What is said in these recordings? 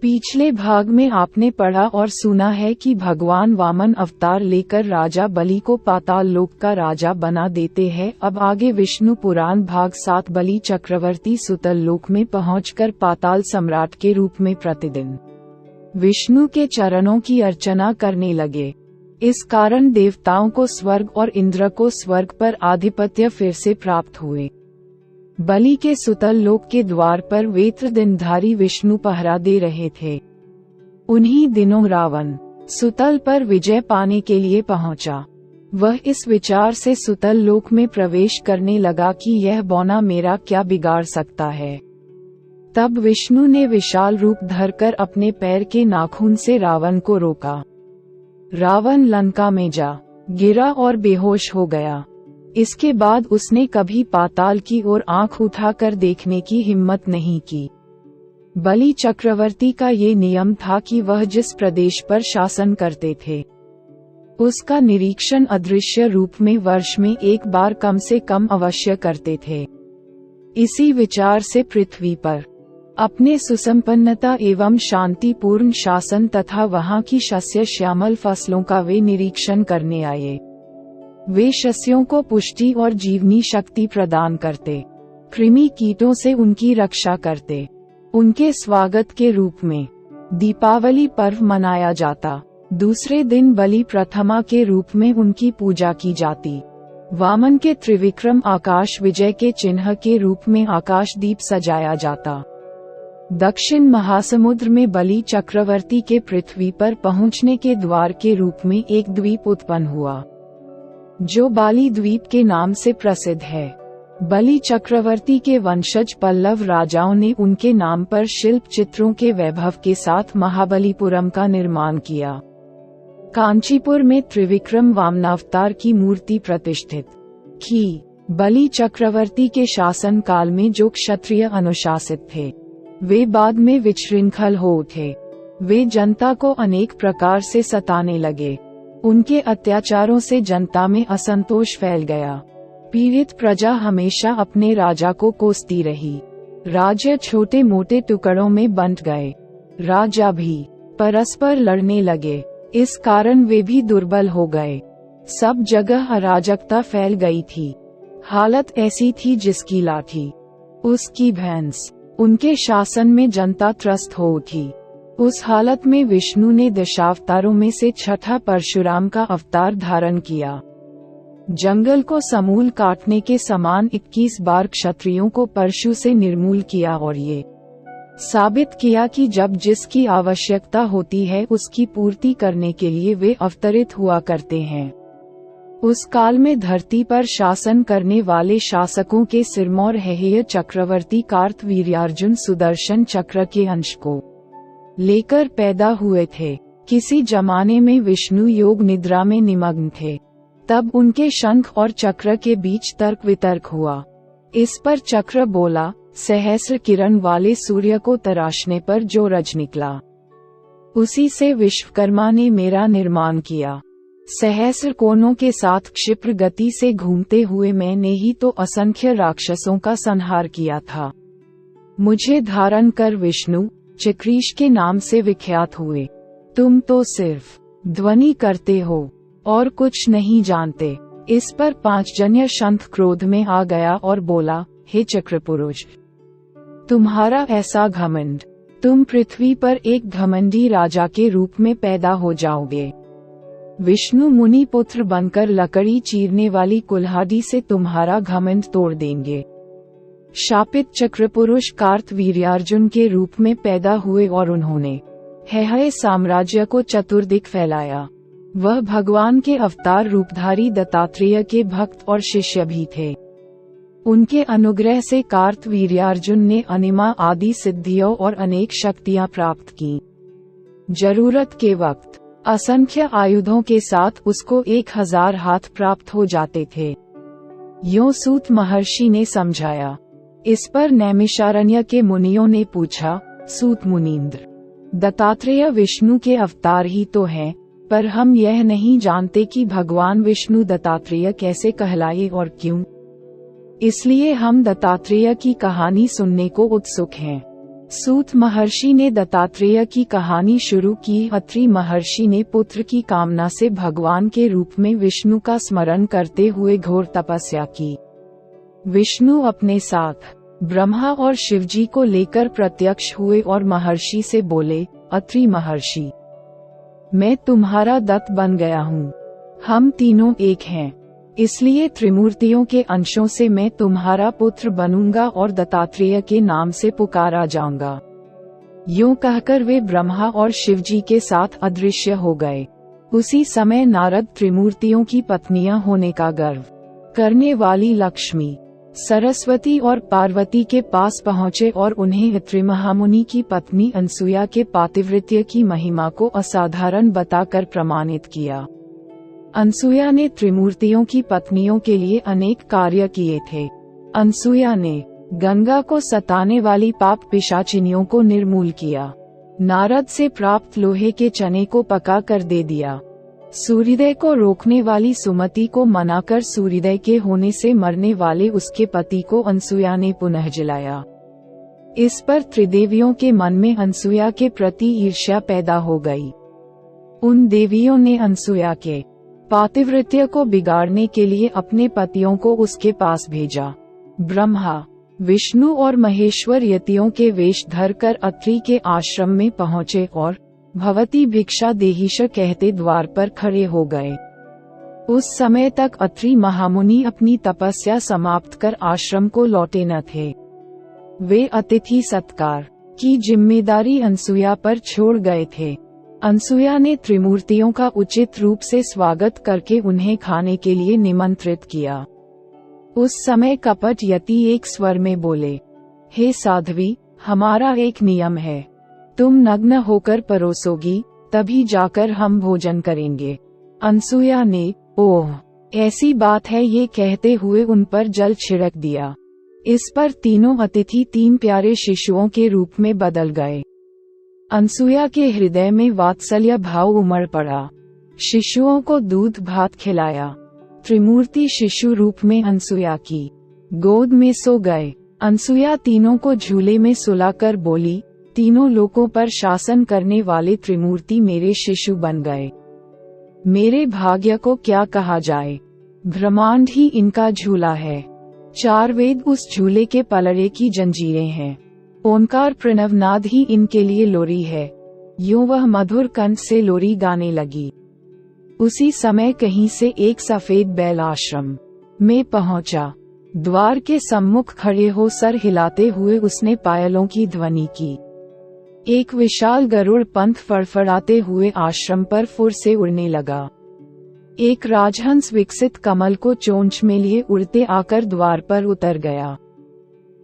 पिछले भाग में आपने पढ़ा और सुना है कि भगवान वामन अवतार लेकर राजा बलि को पाताल लोक का राजा बना देते हैं। अब आगे विष्णु पुराण भाग 7 बलि चक्रवर्ती सुतल लोक में पहुंचकर पाताल सम्राट के रूप में प्रतिदिन विष्णु के चरणों की अर्चना करने लगे। इस कारण देवताओं को स्वर्ग और इंद्र को स्वर्ग पर आधिपत्य फिर से प्राप्त हुए। बलि के सुतल लोक के द्वार पर वेत्र दिनधारी विष्णु पहरा दे रहे थे। उन्हीं दिनों रावण सुतल पर विजय पाने के लिए पहुंचा। वह इस विचार से सुतल लोक में प्रवेश करने लगा कि यह बौना मेरा क्या बिगाड़ सकता है। तब विष्णु ने विशाल रूप धरकर अपने पैर के नाखून से रावण को रोका। रावण लंका में जा गिरा और बेहोश हो गया। इसके बाद उसने कभी पाताल की ओर आंख उठाकर देखने की हिम्मत नहीं की। बलि चक्रवर्ती का ये नियम था कि वह जिस प्रदेश पर शासन करते थे उसका निरीक्षण अदृश्य रूप में वर्ष में एक बार कम से कम अवश्य करते थे। इसी विचार से पृथ्वी पर अपने सुसंपन्नता एवं शांतिपूर्ण शासन तथा वहां की शस्य श्यामल फसलों का वे निरीक्षण करने आए। वे शस्यों को पुष्टि और जीवनी शक्ति प्रदान करते, कृमि कीटों से उनकी रक्षा करते। उनके स्वागत के रूप में दीपावली पर्व मनाया जाता। दूसरे दिन बलि प्रथमा के रूप में उनकी पूजा की जाती। वामन के त्रिविक्रम आकाश विजय के चिन्ह के रूप में आकाशदीप सजाया जाता। दक्षिण महासमुद्र में बलि चक्रवर्ती के पृथ्वी पर पहुंचने के द्वार के रूप में एक द्वीप उत्पन्न हुआ जो बाली द्वीप के नाम से प्रसिद्ध है। बलि चक्रवर्ती के वंशज पल्लव राजाओं ने उनके नाम पर शिल्प चित्रों के वैभव के साथ महाबलीपुरम का निर्माण किया। कांचीपुर में त्रिविक्रम वामनावतार की मूर्ति प्रतिष्ठित की। बलि चक्रवर्ती के शासन काल में जो क्षत्रिय अनुशासित थे वे बाद में विशृंखल हो उठे। वे जनता को अनेक प्रकार से सताने लगे। उनके अत्याचारों से जनता में असंतोष फैल गया। पीड़ित प्रजा हमेशा अपने राजा को कोसती रही। राज्य छोटे मोटे टुकड़ों में बंट गए। राजा भी परस्पर लड़ने लगे। इस कारण वे भी दुर्बल हो गए। सब जगह अराजकता फैल गई थी। हालत ऐसी थी जिसकी लाठी उसकी भैंस। उनके शासन में जनता त्रस्त हो उठी। उस हालत में विष्णु ने दशावतारों में से छठा परशुराम का अवतार धारण किया। जंगल को समूल काटने के समान 21 बार क्षत्रियों को परशु से निर्मूल किया और ये साबित किया कि जब जिसकी आवश्यकता होती है उसकी पूर्ति करने के लिए वे अवतरित हुआ करते हैं। उस काल में धरती पर शासन करने वाले शासकों के सिरमौर हेहय चक्रवर्ती कार्तवीर्यार्जुन सुदर्शन चक्र के अंश को लेकर पैदा हुए थे। किसी जमाने में विष्णु योग निद्रा में निमग्न थे। तब उनके शंख और चक्र के बीच तर्क वितर्क हुआ। इस पर चक्र बोला, सहस्र किरण वाले सूर्य को तराशने पर जो रज निकला उसी से विश्वकर्मा ने मेरा निर्माण किया। सहस्र कोनों के साथ क्षिप्र गति से घूमते हुए मैंने ही तो असंख्य राक्षसों का संहार किया था। मुझे धारण कर विष्णु चक्रीश के नाम से विख्यात हुए। तुम तो सिर्फ ध्वनि करते हो और कुछ नहीं जानते। इस पर पांचजन्य शंख क्रोध में आ गया और बोला, हे चक्रपुरुष, तुम्हारा ऐसा घमंड, तुम पृथ्वी पर एक घमंडी राजा के रूप में पैदा हो जाओगे। विष्णु मुनि पुत्र बनकर लकड़ी चीरने वाली कुल्हाड़ी से तुम्हारा घमंड तोड़ देंगे। शापित चक्रपुरुष कार्तवीर्यार्जुन के रूप में पैदा हुए और उन्होंने हेहय साम्राज्य को चतुर्दिक फैलाया। वह भगवान के अवतार रूपधारी दत्तात्रेय के भक्त और शिष्य भी थे। उनके अनुग्रह से कार्तवीर्यार्जुन ने अनिमा आदि सिद्धियों और अनेक शक्तियां प्राप्त की। जरूरत के वक्त असंख्य आयुधों के साथ उसको 1000 हाथ प्राप्त हो जाते थे। यों सूत महर्षि ने समझाया। इस पर नैमिषारण्य के मुनियों ने पूछा, सूत मुनींद्र, दत्तात्रेय विष्णु के अवतार ही तो हैं, पर हम यह नहीं जानते कि भगवान विष्णु दत्तात्रेय कैसे कहलाए और क्यों। इसलिए हम दत्तात्रेय की कहानी सुनने को उत्सुक हैं। सूत महर्षि ने दत्तात्रेय की कहानी शुरू की। अत्रि महर्षि ने पुत्र की कामना से भगवान के रूप में विष्णु का स्मरण करते हुए घोर तपस्या की। विष्णु अपने साथ ब्रह्मा और शिवजी को लेकर प्रत्यक्ष हुए और महर्षि से बोले, अत्रि महर्षि, मैं तुम्हारा दत्त बन गया हूँ। हम तीनों एक हैं, इसलिए त्रिमूर्तियों के अंशों से मैं तुम्हारा पुत्र बनूंगा और दत्तात्रेय के नाम से पुकारा जाऊंगा। यूं कहकर वे ब्रह्मा और शिवजी के साथ अदृश्य हो गए। उसी समय नारद त्रिमूर्तियों की पत्नियां होने का गर्व करने वाली लक्ष्मी, सरस्वती और पार्वती के पास पहुँचे और उन्हें अत्रि महामुनि की पत्नी अनसुया के पातिव्रत्य की महिमा को असाधारण बताकर प्रमाणित किया। अनसुया ने त्रिमूर्तियों की पत्नियों के लिए अनेक कार्य किए थे। अनसुया ने गंगा को सताने वाली पाप पिशाचिनियों को निर्मूल किया। नारद से प्राप्त लोहे के चने को पका कर दे दिया। सूर्योदय को रोकने वाली सुमति को मनाकर सूर्योदय के होने से मरने वाले उसके पति को अनसुया ने पुनः जलाया। इस पर त्रिदेवियों के मन में अनसुया के प्रति ईर्ष्या पैदा हो गई। उन देवियों ने अनसुया के पातिव्रत्य को बिगाड़ने के लिए अपने पतियों को उसके पास भेजा। ब्रह्मा, विष्णु और महेश्वर यतियों के वेश धरकर अत्रि के आश्रम में पहुँचे और भवती भिक्षा देहिश कहते द्वार पर खड़े हो गए। उस समय तक अत्रि महामुनि अपनी तपस्या समाप्त कर आश्रम को लौटे न थे। वे अतिथि सत्कार की जिम्मेदारी अनसुया पर छोड़ गए थे। अनसुया ने त्रिमूर्तियों का उचित रूप से स्वागत करके उन्हें खाने के लिए निमंत्रित किया। उस समय कपट यति एक स्वर में बोले, हे साध्वी, हमारा एक नियम है, तुम नग्न होकर परोसोगी, तभी जाकर हम भोजन करेंगे। अनसुया ने, ओह, ऐसी बात है, ये कहते हुए उन पर जल छिड़क दिया। इस पर तीनों अतिथि 3 प्यारे शिशुओं के रूप में बदल गए। अनसुया के हृदय में वात्सल्य भाव उमड़ पड़ा। शिशुओं को दूध भात खिलाया। त्रिमूर्ति शिशु रूप में अनसुया की गोद में सो गए। अनसुया तीनों को झूले में सुलाकर बोली, तीनों लोकों पर शासन करने वाले त्रिमूर्ति मेरे शिशु बन गए। मेरे भाग्य को क्या कहा जाए, ब्रह्मांड ही इनका झूला है। 4 वेद उस झूले के पलड़े की जंजीरें हैं। ओंकार प्रणवनाद ही इनके लिए लोरी है। यूं वह मधुर कंठ से लोरी गाने लगी। उसी समय कहीं से एक सफेद बैल आश्रम में पहुंचा। द्वार के सम्मुख खड़े हो सर हिलाते हुए उसने पायलों की ध्वनि की। एक विशाल गरुड़ पंख फड़फड़ाते हुए आश्रम पर फुर से उड़ने लगा। एक राजहंस विकसित कमल को चोंच में लिए उड़ते आकर द्वार पर उतर गया।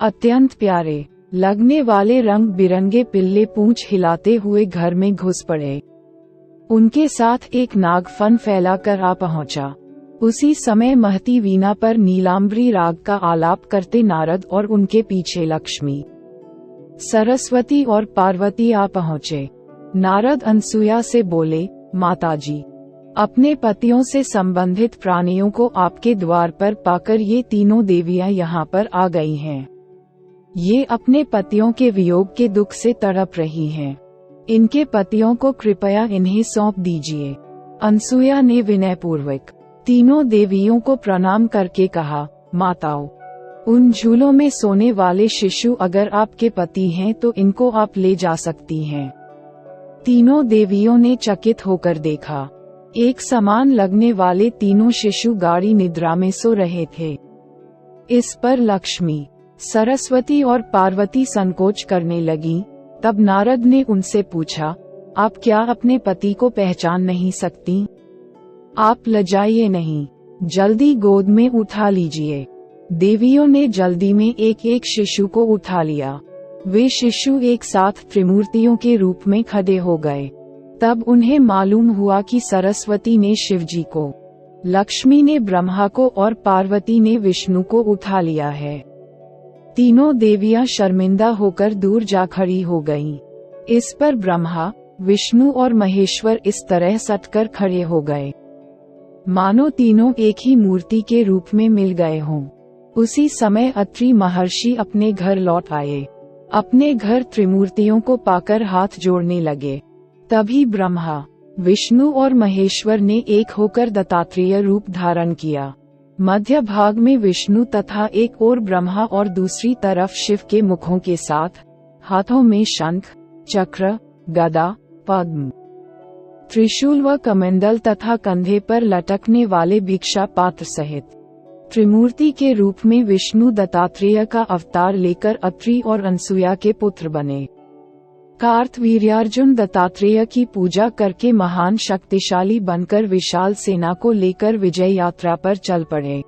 अत्यंत प्यारे लगने वाले रंग बिरंगे पिल्ले पूंछ हिलाते हुए घर में घुस पड़े। उनके साथ एक नाग फन फैलाकर आ पहुंचा। उसी समय महती वीणा पर नीलांबरी राग का आलाप करते नारद और उनके पीछे लक्ष्मी, सरस्वती और पार्वती आ पहुँचे। नारद अनसुया से बोले, माताजी, अपने पतियों से संबंधित प्राणियों को आपके द्वार पर पाकर ये तीनों देवियां यहाँ पर आ गई हैं। ये अपने पतियों के वियोग के दुख से तड़प रही हैं। इनके पतियों को कृपया इन्हें सौंप दीजिए। अनसुया ने विनयपूर्वक तीनों देवियों को प्रणाम करके कहा, माताओं, उन झूलों में सोने वाले शिशु अगर आपके पति हैं तो इनको आप ले जा सकती हैं। तीनों देवियों ने चकित होकर देखा। एक समान लगने वाले तीनों शिशु गाढ़ी निद्रा में सो रहे थे। इस पर लक्ष्मी, सरस्वती और पार्वती संकोच करने लगी। तब नारद ने उनसे पूछा, आप क्या अपने पति को पहचान नहीं सकती? आप लजाइए नहीं, जल्दी गोद में उठा लीजिए। देवियों ने जल्दी में एक एक शिशु को उठा लिया। वे शिशु एक साथ त्रिमूर्तियों के रूप में खड़े हो गए। तब उन्हें मालूम हुआ कि सरस्वती ने शिवजी को, लक्ष्मी ने ब्रह्मा को और पार्वती ने विष्णु को उठा लिया है। तीनों देवियां शर्मिंदा होकर दूर जा खड़ी हो गईं। इस पर ब्रह्मा, विष्णु और महेश्वर इस तरह सटकर खड़े हो गए, मानो तीनों एक ही मूर्ति के रूप में मिल गए हों। उसी समय अत्रि महर्षि अपने घर लौट आए। अपने घर त्रिमूर्तियों को पाकर हाथ जोड़ने लगे। तभी ब्रह्मा, विष्णु और महेश्वर ने एक होकर दत्तात्रेय रूप धारण किया। मध्य भाग में विष्णु तथा एक ओर ब्रह्मा और दूसरी तरफ शिव के मुखों के साथ, हाथों में शंख, चक्र, गदा, पद्म, त्रिशूल व कमंडल तथा कंधे पर लटकने वाले भिक्षा पात्र सहित त्रिमूर्ति के रूप में विष्णु दत्तात्रेय का अवतार लेकर अत्रि और अनसुया के पुत्र बने। कार्तवीर्यार्जुन दत्तात्रेय की पूजा करके महान शक्तिशाली बनकर विशाल सेना को लेकर विजय यात्रा पर चल पड़े।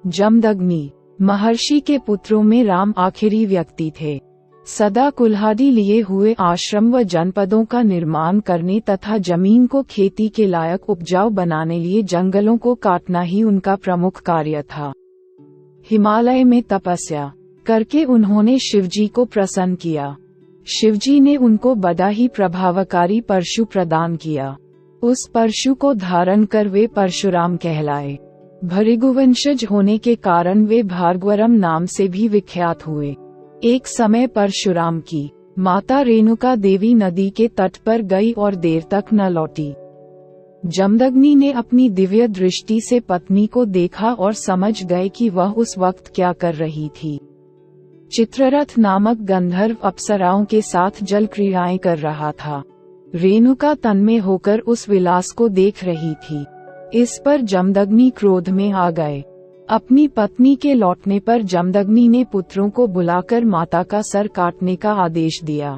जमदग्नि महर्षि के पुत्रों में राम आखिरी व्यक्ति थे। सदा कुल्हाड़ी लिए हुए आश्रम व जनपदों का निर्माण करने तथा जमीन को खेती के लायक उपजाऊ बनाने लिए जंगलों को काटना ही उनका प्रमुख कार्य था। हिमालय में तपस्या करके उन्होंने शिवजी को प्रसन्न किया। शिवजी ने उनको बड़ा ही प्रभावकारी परशु प्रदान किया। उस परशु को धारण कर वे परशुराम कहलाए। भृगुवंशज होने के कारण वे भार्गवरम नाम से भी विख्यात हुए। एक समय परशुराम की माता रेणुका देवी नदी के तट पर गई और देर तक न लौटी। जमदग्नि ने अपनी दिव्य दृष्टि से पत्नी को देखा और समझ गए कि वह उस वक्त क्या कर रही थी। चित्ररथ नामक गंधर्व अप्सराओं के साथ जल क्रीड़ाएं कर रहा था। रेणुका तन्मय होकर उस विलास को देख रही थी। इस पर जमदग्नि क्रोध में आ गए। अपनी पत्नी के लौटने पर जमदग्नि ने पुत्रों को बुलाकर माता का सर काटने का आदेश दिया।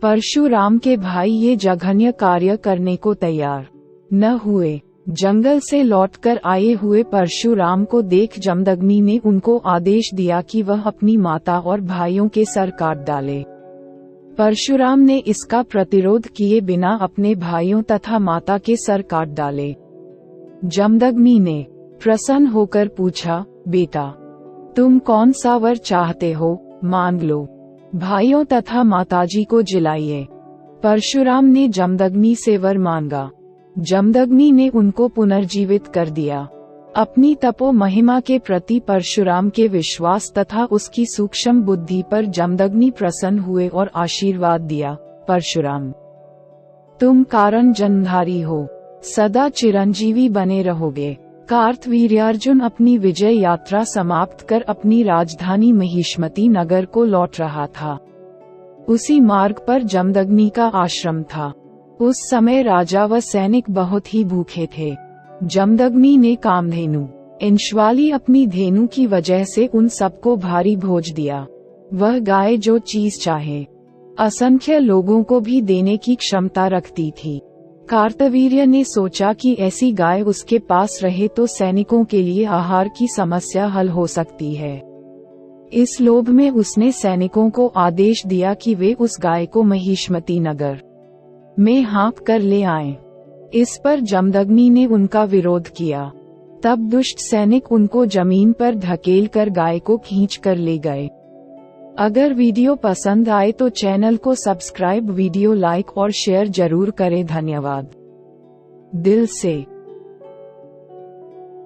परशुराम के भाई ये जघन्य कार्य करने को तैयार न हुए। जंगल से लौटकर आए हुए परशुराम को देख जमदग्नि ने उनको आदेश दिया कि वह अपनी माता और भाइयों के सर काट डाले। परशुराम ने इसका प्रतिरोध किए बिना अपने भाइयों तथा माता के सर काट डाले। जमदग्नि ने प्रसन्न होकर पूछा, बेटा तुम कौन सा वर चाहते हो, मांग लो। भाइयों तथा माताजी को जिलाइए। परशुराम ने जमदग्नि से वर मांगा। जमदग्नि ने उनको पुनर्जीवित कर दिया। अपनी तपो महिमा के प्रति परशुराम के विश्वास तथा उसकी सूक्ष्म बुद्धि पर जमदग्नि प्रसन्न हुए और आशीर्वाद दिया, परशुराम तुम कारण जन्मधारी हो, सदा चिरंजीवी बने रहोगे। कार्तवीर्यार्जुन अपनी विजय यात्रा समाप्त कर अपनी राजधानी महिष्मती नगर को लौट रहा था। उसी मार्ग पर जमदग्नि का आश्रम था। उस समय राजा व सैनिक बहुत ही भूखे थे। जमदग्नि ने कामधेनु इंशवाली अपनी धेनु की वजह से उन सबको भारी भोज दिया। वह गाय जो चीज चाहे असंख्य लोगों को भी देने की क्षमता रखती थी। कार्तवीर्य ने सोचा कि ऐसी गाय उसके पास रहे तो सैनिकों के लिए आहार की समस्या हल हो सकती है। इस लोभ में उसने सैनिकों को आदेश दिया कि वे उस गाय को महिष्मती नगर में हाँक कर ले आएं। इस पर जमदग्नि ने उनका विरोध किया। तब दुष्ट सैनिक उनको जमीन पर धकेल कर गाय को खींच कर ले गए। अगर वीडियो पसंद आए तो चैनल को सब्सक्राइब, वीडियो लाइक और शेयर जरूर करें। धन्यवाद दिल से।